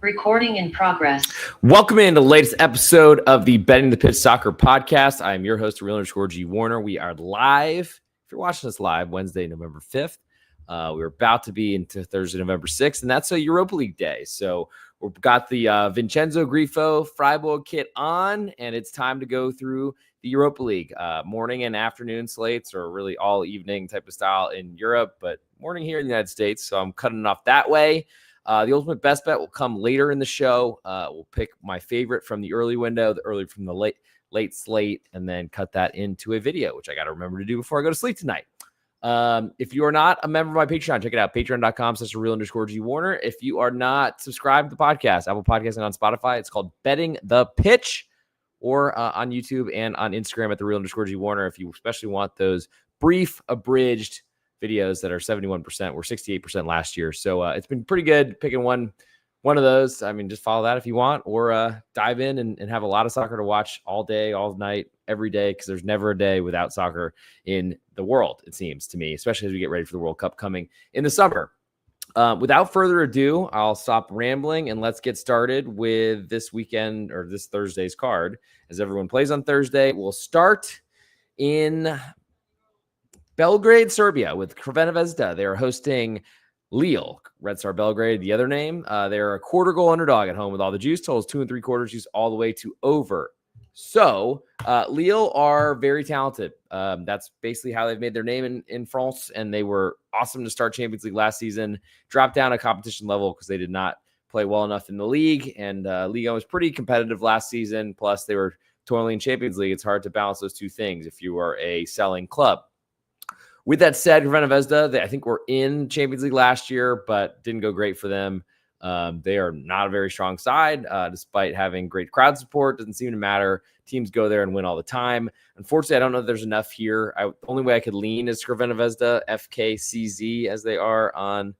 Recording in progress. Welcome into the latest episode of the Betting the Pitch Soccer Podcast. I am your host, real_G Warner. We are live. If you're watching us live, Wednesday, November 5th. We're about to be into Thursday, November 6th, and that's a Europa League day. So we've got the Vincenzo Grifo Freiburg kit on, and it's time to go through the Europa League. Morning and afternoon slates, or really all evening type of style in Europe, but morning here in the United States. So I'm cutting it off that way. The ultimate best bet will come later in the show. We'll pick my favorite from the early window, the early from the late slate, and then cut that into a video, which I got to remember to do before I go to sleep tonight. If you are not a member of my Patreon, check it out, patreon.com/real_G Warner. If you are not subscribed to the podcast, Apple Podcasts and on Spotify, it's called Betting the Pitch, or on YouTube and on Instagram at @real_G Warner. If you especially want those brief, abridged videos that are 71%, were 68% last year. So it's been pretty good picking one of those. I mean, just follow that if you want, or dive in and have a lot of soccer to watch all day, all night, every day, because there's never a day without soccer in the world, it seems to me, especially as we get ready for the World Cup coming in the summer. Without further ado, I'll stop rambling and let's get started with this weekend, or this Thursday's card, as everyone plays on Thursday. We'll start in Belgrade, Serbia, with Crvena Zvezda. They are hosting Lille. Red Star Belgrade, the other name. They're a quarter goal underdog at home with all the juice. Totals 2 3/4, juice all the way to over. So Lille are very talented. That's basically how they've made their name in France, and they were awesome to start Champions League last season. Dropped down a competition level because they did not play well enough in the league, and Liga was pretty competitive last season. Plus, they were toiling in Champions League. It's hard to balance those two things if you are a selling club. With that said, Crvena Zvezda, they, I think, were in Champions League last year, but didn't go great for them. They are not a very strong side, despite having great crowd support. Doesn't seem to matter. Teams go there and win all the time. Unfortunately, I don't know if there's enough here. The only way I could lean is Crvena Zvezda, FKCZ, as they are on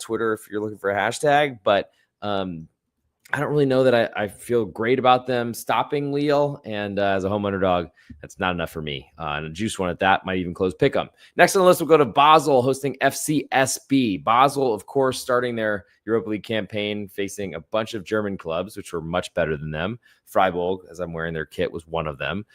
Twitter if you're looking for a hashtag. But I don't really know that I feel great about them stopping Lille, and as a home underdog, that's not enough for me. And a juice one at that might even close pick 'em. Next on the list, we'll go to Basel hosting FCSB. Basel, of course, starting their Europa League campaign, facing a bunch of German clubs, which were much better than them. Freiburg, as I'm wearing their kit, was one of them.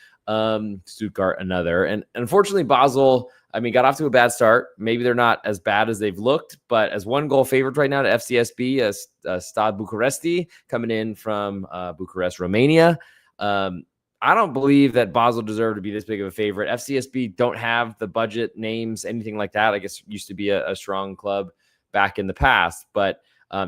Stuttgart, another. And unfortunately, Basel, I mean, got off to a bad start. Maybe they're not as bad as they've looked, but as one goal favorite right now to FCSB, as Stade Bucuresti, coming in from Bucharest, Romania. I don't believe that Basel deserved to be this big of a favorite. FCSB don't have the budget, names, anything like that. I guess used to be a strong club back in the past, but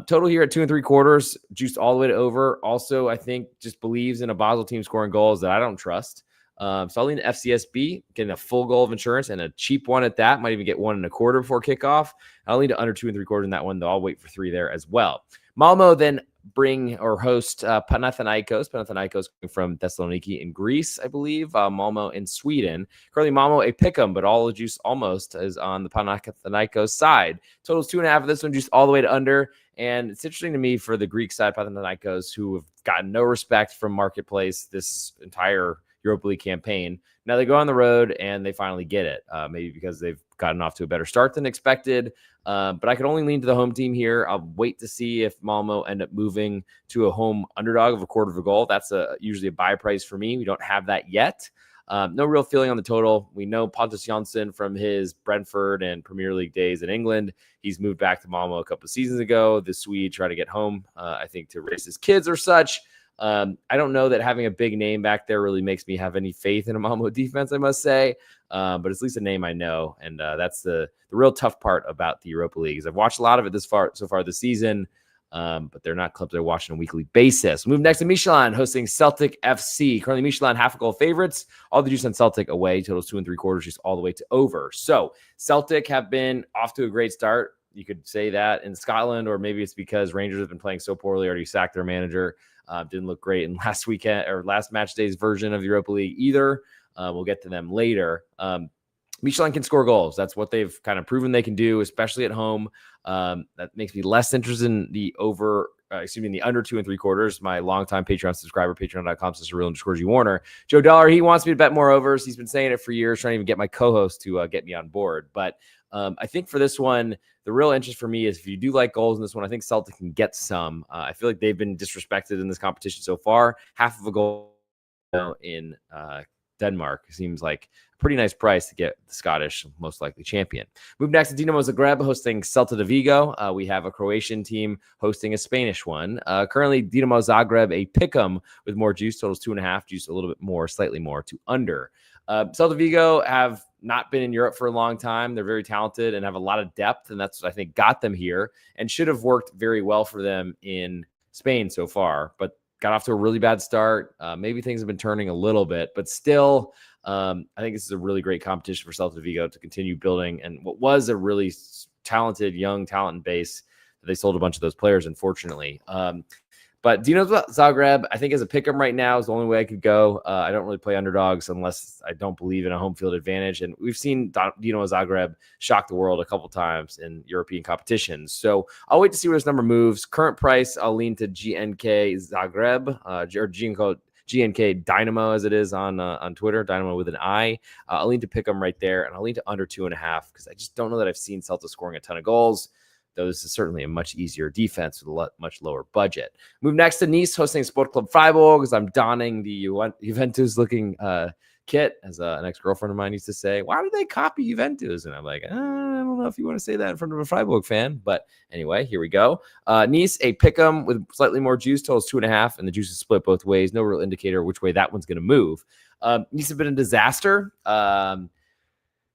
total here at 2 3/4, juiced all the way to over. Also, I think just believes in a Basel team scoring goals that I don't trust. So I'll lean to FCSB, getting a full goal of insurance and a cheap one at that. Might even get 1 1/4 before kickoff. I'll lean to under 2 3/4 in that one, though. I'll wait for 3 there as well. Malmo then host Panathinaikos. Panathinaikos from Thessaloniki in Greece, I believe. Malmo in Sweden. Currently, Malmo a pick'em, but all the juice almost is on the Panathinaikos side. Totals 2.5 of this one, juice all the way to under. And it's interesting to me for the Greek side, Panathinaikos, who have gotten no respect from marketplace this entire Europa League campaign. Now they go on the road and they finally get it. Maybe because they've gotten off to a better start than expected. But I could only lean to the home team here. I'll wait to see if Malmo end up moving to a home underdog of 1/4 of a goal. That's usually a buy price for me. We don't have that yet. No real feeling on the total. We know Pontus Jansson from his Brentford and Premier League days in England. He's moved back to Malmo a couple of seasons ago. The Swede tried to get home, I think, to raise his kids or such. I don't know that having a big name back there really makes me have any faith in a Malmo defense, I must say. But it's at least a name I know. And that's the real tough part about the Europa League is I've watched a lot of it so far this season, but they're not clubs I watch on a weekly basis. We'll move next to Michelin hosting Celtic FC. Currently Michelin half a goal favorites. All the juice on Celtic away. Totals 2 3/4, just all the way to over. So Celtic have been off to a great start. You could say that in Scotland, or maybe it's because Rangers have been playing so poorly, already sacked their manager. Didn't look great in last match day's version of the Europa League either. We'll get to them later. Michelin can score goals. That's what they've kind of proven they can do, especially at home. That makes me less interested in the under 2 3/4. My longtime Patreon subscriber, patreon.com/real_G Warner. Joe Dollar, he wants me to bet more overs. He's been saying it for years, trying to even get my co-host to get me on board. But I think for this one, the real interest for me is if you do like goals in this one, I think Celtic can get some. I feel like they've been disrespected in this competition so far. Half of a goal in Denmark seems like a pretty nice price to get the Scottish most likely champion. Move next to Dinamo Zagreb hosting Celta de Vigo. We have a Croatian team hosting a Spanish one. Currently, Dinamo Zagreb, a pick'em with more juice, totals 2.5, juice a little bit more, slightly more to under. Celta Vigo have not been in Europe for a long time. They're very talented and have a lot of depth, and that's what I think got them here and should have worked very well for them in Spain so far, but got off to a really bad start. Maybe things have been turning a little bit, but still, I think this is a really great competition for Celta Vigo to continue building. And what was a really talented, young talent base, they sold a bunch of those players, unfortunately. But Dinamo Zagreb, I think as a pick'em right now is the only way I could go. I don't really play underdogs unless I don't believe in a home field advantage. And we've seen Dinamo Zagreb shock the world a couple times in European competitions. So I'll wait to see where this number moves. Current price, I'll lean to GNK Zagreb or GNK Dynamo as it is on Twitter, Dynamo with an I. I'll lean to pick'em right there, and I'll lean to under 2.5 because I just don't know that I've seen Celta scoring a ton of goals. Though this is certainly a much easier defense with a much lower budget. Move next to Nice, hosting Sport Club Freiburg, as I'm donning the Juventus-looking kit, as an ex-girlfriend of mine used to say. Why did they copy Juventus? And I'm like, I don't know if you want to say that in front of a Freiburg fan. But anyway, here we go. Nice, a pick'em with slightly more juice, totals 2.5, and the juice is split both ways. No real indicator which way that one's going to move. Nice have been a disaster.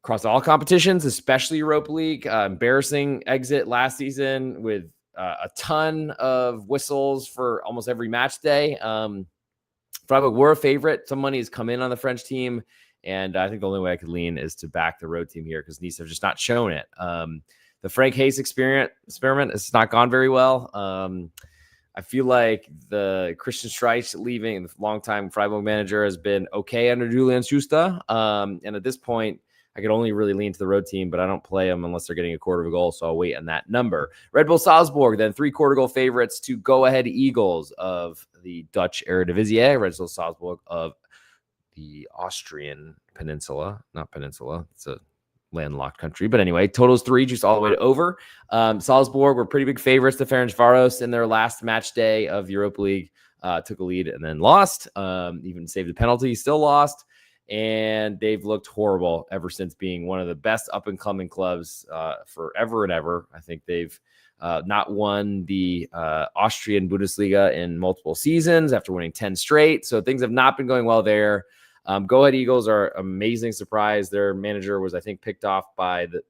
Across all competitions, especially Europa League. Embarrassing exit last season with a ton of whistles for almost every match day. Freiburg were a favorite. Some money has come in on the French team, and I think the only way I could lean is to back the road team here because Nice have just not shown it. The Frank Hayes experiment has not gone very well. I feel like the Christian Streich leaving, the longtime Freiburg manager, has been okay under Julian Schuster. And at this point, I could only really lean to the road team, but I don't play them unless they're getting a quarter of a goal, so I'll wait on that number. Red Bull Salzburg, then 3-quarter goal favorites to go-ahead Eagles of the Dutch Eredivisie. Red Bull Salzburg of the Austrian peninsula. Not peninsula. It's a landlocked country. But anyway, totals 3, just all the way to over. Salzburg were pretty big favorites to Ferencváros in their last match day of Europa League. Took a lead and then lost. Even saved a penalty, still lost. And they've looked horrible ever since being one of the best up-and-coming clubs forever and ever. I think they've not won the Austrian Bundesliga in multiple seasons after winning 10 straight. So things have not been going well there. Go-Ahead Eagles are amazing surprise. Their manager was, I think, picked off by the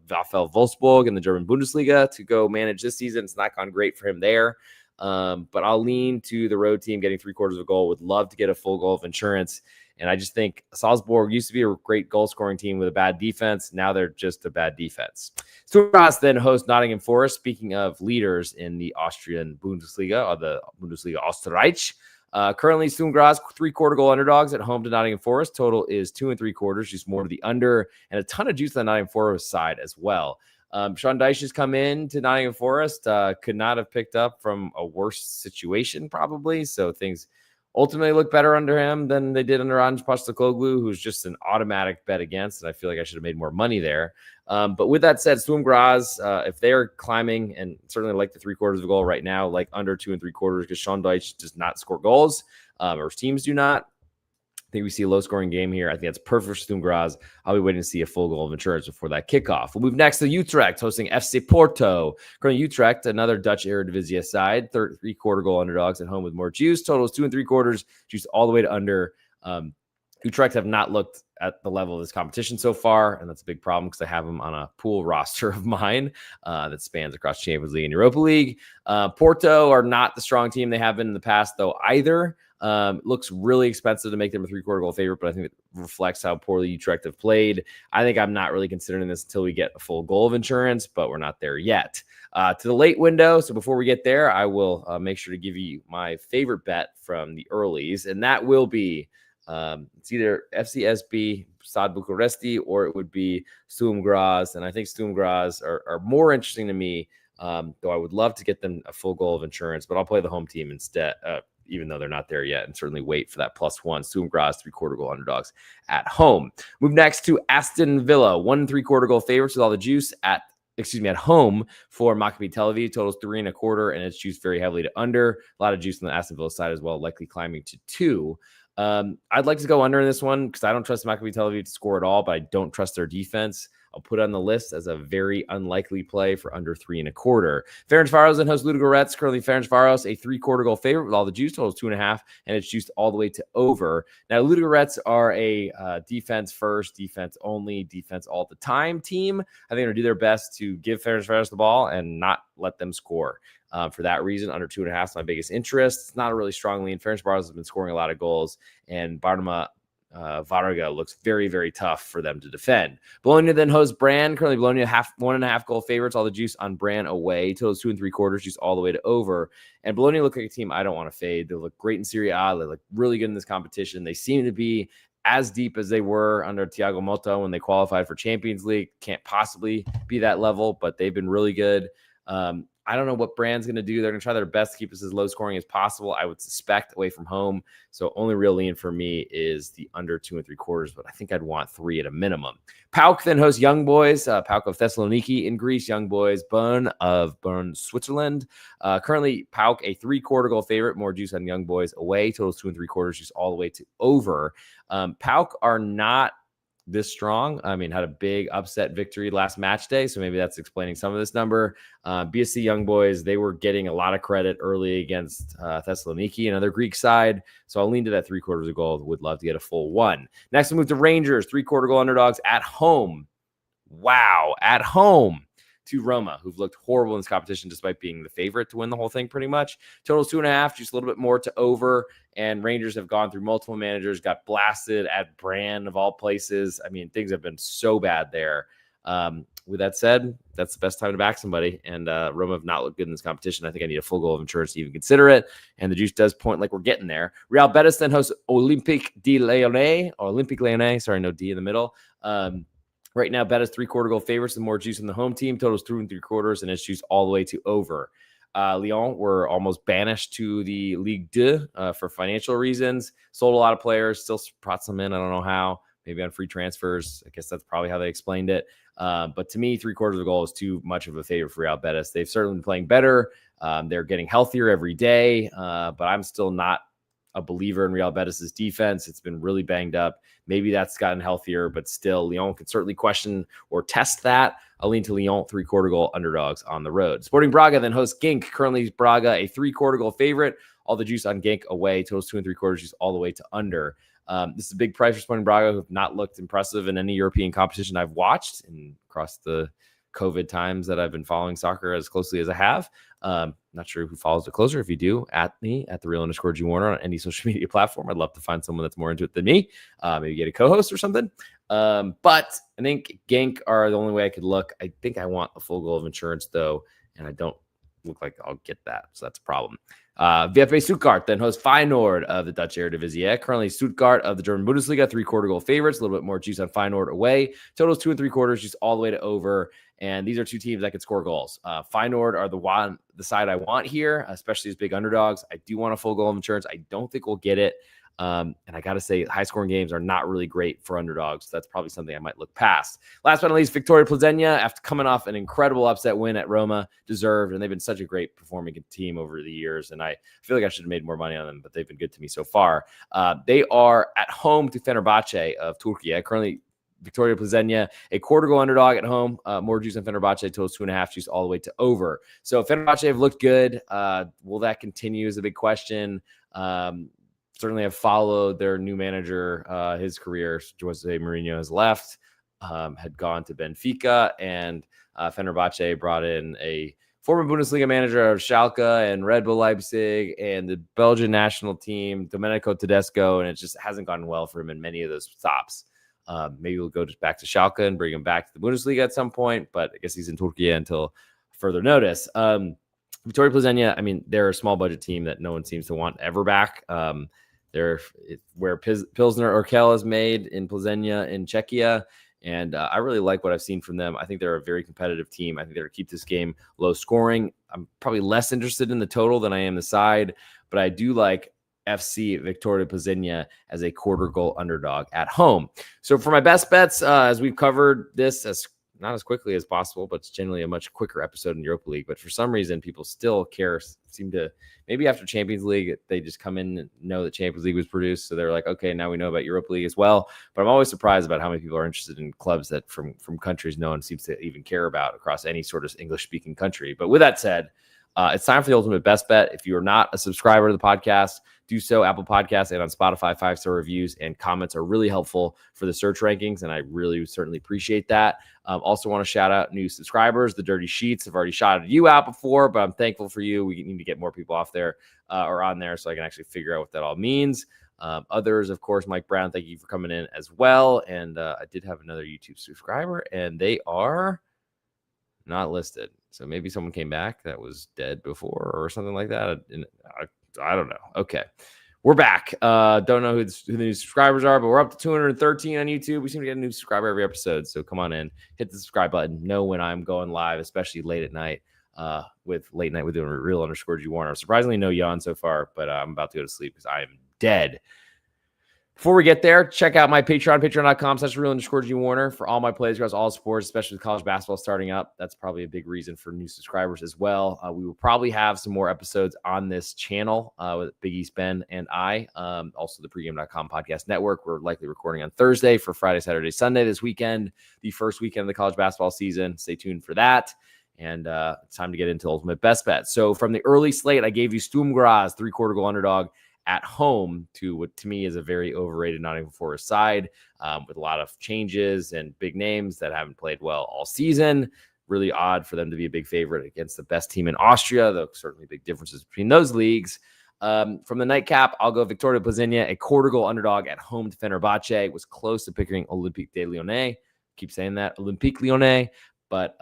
VfL Wolfsburg in the German Bundesliga to go manage this season. It's not gone great for him there. But I'll lean to the road team getting 3/4 of a goal. Would love to get a full goal of insurance. And I just think Salzburg used to be a great goal-scoring team with a bad defense. Now they're just a bad defense. Sturm Graz then host Nottingham Forest. Speaking of leaders in the Austrian Bundesliga, or the Bundesliga Österreich. Currently, Sturm Graz 3/4 goal underdogs at home to Nottingham Forest. Total is 2 3/4, just more to the under, and a ton of juice on the Nottingham Forest side as well. Sean Dyche has come in to Nottingham Forest. Could not have picked up from a worse situation, probably. So things ultimately look better under him than they did under Ange Postecoglou, who's just an automatic bet against. And I feel like I should have made more money there. But with that said, Sturm Graz, if they're climbing, and certainly like the 3/4 of a goal right now, like under 2 3/4, because Sean Dyche does not score goals, or teams do not. I think we see a low-scoring game here. I think that's perfect for Sturm Graz. I'll be waiting to see a full goal of insurance before that kickoff. We'll move next to Utrecht, hosting FC Porto. Currently, Utrecht, another Dutch Eredivisie side, 3/4 goal underdogs at home with more juice. Totals 2 3/4, juice all the way to under. Utrecht have not looked at the level of this competition so far, and that's a big problem because I have them on a pool roster of mine that spans across Champions League and Europa League. Porto are not the strong team they have been in the past, though, either. Looks really expensive to make them a 3/4 goal favorite, but I think it reflects how poorly Utrecht have played. I think I'm not really considering this until we get a full goal of insurance, but we're not there yet. To the late window, so before we get there, I will make sure to give you my favorite bet from the earlies, and that will be it's either FCSB, Stade Bucuresti, or it would be Sturm Graz, and I think Sturm Graz are more interesting to me, though I would love to get them a full goal of insurance, but I'll play the home team instead, even though they're not there yet, and certainly wait for that +1. Sturm Graz, 3/4 goal underdogs at home. Move next to Aston Villa, 1 3/4 goal favorites with all the juice at at home for Maccabi Tel Aviv. Totals 3.25, and it's juiced very heavily to under. A lot of juice on the Aston Villa side as well, likely climbing to 2. I'd like to go under in this one because I don't trust Maccabi Tel Aviv to score at all, but I don't trust their defense. I'll put it on the list as a very unlikely play for under 3.25. Ferencváros and host Ludogorets. Currently, Ferencváros a 3/4 goal favorite with all the juice. Totals 2.5, and it's juiced all the way to over. Now, Ludogorets are a defense first, defense only, defense all the time team. I think they're going to do their best to give Ferencváros the ball and not let them score. For that reason, under 2.5 is my biggest interest. It's not a really strong lean. Ferencváros has been scoring a lot of goals, and Barnuma Varga looks very, very tough for them to defend. Bologna then hosts Bran. Currently, Bologna 1.5 goal favorites. All the juice on Bran away. Totals 2.75, juice all the way to over. And Bologna look like a team I don't want to fade. They look great in Serie A. They look really good in this competition. They seem to be as deep as they were under Thiago Motta when they qualified for Champions League. Can't possibly be that level, but they've been really good. I don't know what Brand's going to do. They're going to try their best to keep us as low scoring as possible, I would suspect, away from home. So only real lean for me is the under 2.75, but I think I'd want 3 at a minimum. PAOK then hosts Young Boys. PAOK of Thessaloniki in Greece. Young Boys, Bern, Switzerland. Currently, PAOK a 3/4 goal favorite. More juice on Young Boys away. Totals 2.75, juice all the way to over. PAOK are not this strong. I mean, had a big upset victory last match day, so maybe that's explaining some of this number. BSC Young Boys, they were getting a lot of credit early against Thessaloniki, another Greek side, so I'll lean to that 3/4 goal. Would love to get a full one. Next, we'll move to Rangers, 3/4 goal underdogs at home. Wow, at home to Roma, who've looked horrible in this competition despite being the favorite to win the whole thing pretty much. Totals 2.5, just a little bit more to over. And Rangers have gone through multiple managers, got blasted at Brand of all places. I mean, things have been so bad there. With that said, that's the best time to back somebody. And Roma have not looked good in this competition. I think I need a full goal of insurance to even consider it. And the juice does point like we're getting there. Real Betis then hosts Olympique Lyonnais. Sorry, no D in the middle. Right now, Betis 3/4 goal favorites and more juice in the home team. Totals 3.75, and it's juice all the way to over. Lyon were almost banished to the Ligue 2 for financial reasons. Sold a lot of players, still brought some in. I don't know how. Maybe on free transfers. I guess that's probably how they explained it. But to me, 3/4 of the goal is too much of a favor for Real Betis. They've certainly been playing better. They're getting healthier every day, but I'm still not a believer in Real Betis' defense. It's been really banged up. Maybe that's gotten healthier, but still, Lyon could certainly question or test that. I'll lean to Lyon 3/4 goal underdogs on the road. Sporting Braga then hosts Genk. Currently, Braga a 3/4 goal favorite. All the juice on Genk away. Totals 2.75, juice all the way to under. This is a big price for Sporting Braga, who have not looked impressive in any European competition I've watched and across the COVID times that I've been following soccer as closely as I have. Not sure who follows it closer. If you do, at me, at the @Real_G Warner on any social media platform. I'd love to find someone that's more into it than me. Maybe get a co-host or something. But I think Genk are the only way I could look. I think I want a full goal of insurance, though, and I don't look like I'll get that. So that's a problem. VfB Stuttgart then hosts Feyenoord of the Dutch Eredivisie. Currently, Stuttgart of the German Bundesliga, 3/4 goal favorites. A little bit more juice on Feyenoord away. Totals 2.75, just all the way to over. And these are two teams that can score goals. Feyenoord are the side I want here, especially as big underdogs. I do want a full goal of insurance. I don't think we'll get it. And I got to say, high-scoring games are not really great for underdogs. So that's probably something I might look past. Last but not least, Victoria Plzeňa, after coming off an incredible upset win at Roma, deserved, and they've been such a great performing team over the years. And I feel like I should have made more money on them, but they've been good to me so far. They are at home to Fenerbahce of Turkey. Currently, Victoria Plzeňa, a 1/4 goal underdog at home. More juice on Fenerbahce, totals 2.5, juice all the way to over. So Fenerbahce have looked good. Will that continue is a big question. Certainly have followed their new manager, his career. Jose Mourinho has left, had gone to Benfica, and Fenerbahce brought in a former Bundesliga manager of Schalke and Red Bull Leipzig and the Belgian national team, Domenico Tedesco, and it just hasn't gone well for him in many of those stops. Maybe we'll go just back to Schalke and bring him back to the Bundesliga at some point, but I guess he's in Turkey until further notice. Victoria Plzeňa, I mean, they're a small budget team that no one seems to want ever back. They're where Pilsner Urquell is made in Plzeňa in Czechia. And I really like what I've seen from them. I think they're a very competitive team. I think they're going to keep this game low scoring. I'm probably less interested in the total than I am the side, but I do like FC Victoria Plzeňa as a 1/4 goal underdog at home. So for my best bets, as we've covered this as not as quickly as possible, but it's generally a much quicker episode in the Europa League. But for some reason, people still seem to, maybe after Champions League, they just come in and know that Champions League was produced. So they're like, okay, now we know about Europa League as well. But I'm always surprised about how many people are interested in clubs that from countries no one seems to even care about across any sort of English-speaking country. But with that said, it's time for the ultimate best bet. If you are not a subscriber to the podcast, do so. Apple Podcasts and on Spotify, 5-star reviews and comments are really helpful for the search rankings, and I really certainly appreciate that. Also want to shout out new subscribers. The Dirty Sheets have already shouted you out before, but I'm thankful for you. We need to get more people off there or on there so I can actually figure out what that all means. Others, of course, Mike Brown, thank you for coming in as well. And I did have another YouTube subscriber, and they are not listed. So maybe someone came back that was dead before or something like that. I don't know. Okay. We're back. Don't know who the new subscribers are, but we're up to 213 on YouTube. We seem to get a new subscriber every episode. So come on in, hit the subscribe button. Know when I'm going live, especially late at night with Late Night with Real_G Warner. Surprisingly, no yawn so far, but I'm about to go to sleep because I am dead. Before we get there, check out my Patreon, patreon.com/Real_G Warner for all my plays across all sports, especially with college basketball starting up. That's probably a big reason for new subscribers as well. We will probably have some more episodes on this channel with Big East Ben and I. Also, the pregame.com podcast network. We're likely recording on Thursday for Friday, Saturday, Sunday this weekend, the first weekend of the college basketball season. Stay tuned for that. And it's time to get into ultimate best bet. So from the early slate, I gave you Sturm Graz, 3/4 goal underdog at home to what to me is a very overrated Nottingham Forest side with a lot of changes and big names that haven't played well all season. Really odd for them to be a big favorite against the best team in Austria, though certainly big differences between those leagues. From the nightcap, I'll go Victoria Plzeň, a 1/4 goal underdog at home to Fenerbahce. It was close to picking Olympique de Lyonnais. Keep saying that, Olympique Lyonnais, but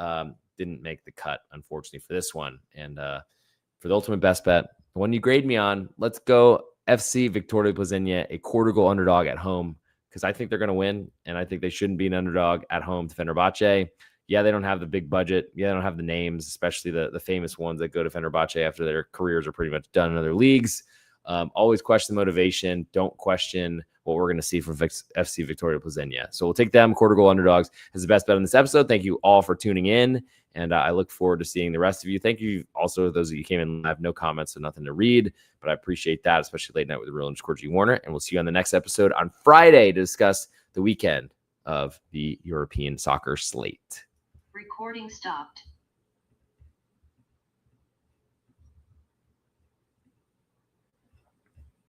didn't make the cut, unfortunately, for this one. And for the ultimate best bet, the one you grade me on, let's go FC Victoria Plzeň, a 1/4 goal underdog at home, because I think they're going to win, and I think they shouldn't be an underdog at home to Fenerbahce. Yeah, they don't have the big budget. Yeah, they don't have the names, especially the famous ones that go to Fenerbahce after their careers are pretty much done in other leagues. Always question the motivation. Don't question what we're going to see from FC Victoria Plzeň. So we'll take them, 1/4 goal underdogs, as the best bet on this episode. Thank you all for tuning in, and I look forward to seeing the rest of you. Thank you also those of you who came in. I have no comments, so nothing to read, but I appreciate that, especially Late Night with Real_G Warner. And we'll see you on the next episode on Friday to discuss the weekend of the European soccer slate. Recording stopped.